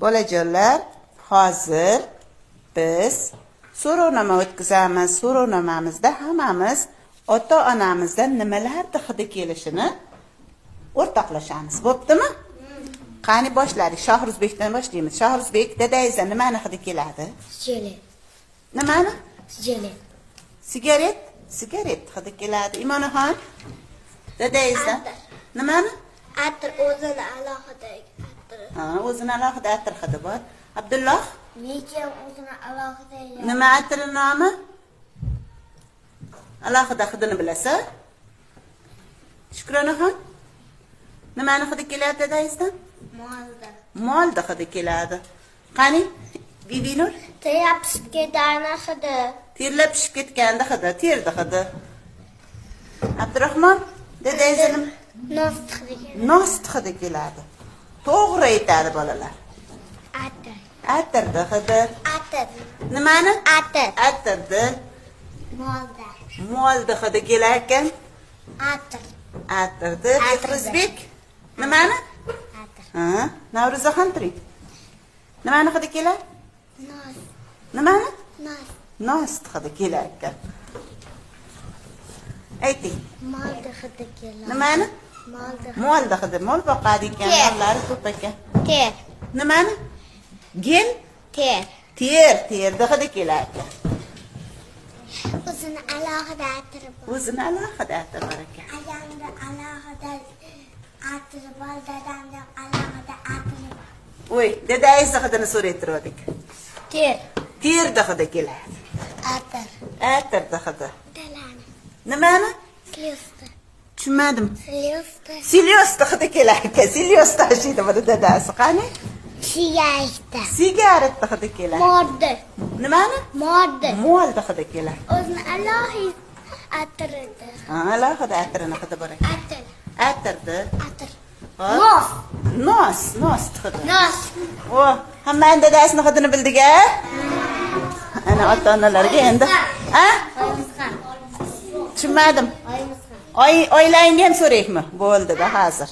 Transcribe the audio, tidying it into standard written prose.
Bolajonlar, hozir biz so'rovnoma o'tkazamiz. So'rovnomamizda hammamiz ota-onamizdan nimalarni hidi kelishini o'rtoqlashamiz. Bo'ptimi? Qani boshladik. Shohruzbekdan boshlaymiz. Shohruzbek, dadangizdan nimani hidi keladi? Sigaret. Nimani? Sigaret. Sigaret? Sigaret hidi keladi. Imonaxon, dadangizdan nimani? Atir o'zini alohida atir. Ha, o'zini alohida atir hidi bor. Abdulloh, Lekin o'zini alohida. nima atiri nomi? Alohida hidini bilasan? Shukronaxon, nimani hidi keladi dadangizdan? Molda. Molda hidi keladi. Qani, Bibinur? Tayapsib ketgani hidi. Terlab pishib ketganda hidi, terdi hidi. Abdurahmon, dadangizdan Nost hidi. nost hidi keladi. To'g'ri aytadi bolalar. Atir. Atirdi hidi. Atir. Nimani? Atir. Atirdi. Molda. Molda hidi kelar ekan. Atir. Atirdi. Behruzbek, nimani? Atir. Ha, Navro'zaxon turing. Nimani hidi kelar? Nos. Nimani? Nos. Nost hidi kelar ekan. Ayting. Molda hidi keladi. Nimani? Molda. Molda hidi. Mol boqadi ekan, mollari ko'p ekan. Ter. Nimani? Gel? Ter. Terda hidi kelar ekan. O'zini alohida atiri bor. O'zini alohida atiri bor ekan. Ayamda alohida atiri bor, dadamda alohida atiri bor. Voy, dadangizni hidini so'raytirdik. Ter. Terda hidi keladi. Atir. Atirda hidi. Dalani. Nimani? Silyosta. Tushunmadim. Silyosta. Silyosta hidi kelar ekan. Silyosta ashiydi buni dadasi. Qani? Sigaretda. Sigaretda hidi keladi. Modda. Nimani? Modda. Molda hidi keladi. O'zini alohida atirdi. Ha, alohida atirini hidi bor ekan. Atir. Atirdi. Atir. Hop. Nos. Nos hidi. Nos. O, hamma dadasini hidini bildik-a? Ana ota-onalarga endi. Ha? Oyimizgan. Tushunmadim. Oyimizgan. Oilangni ham so'raymi? Bo'ldi-da hozir.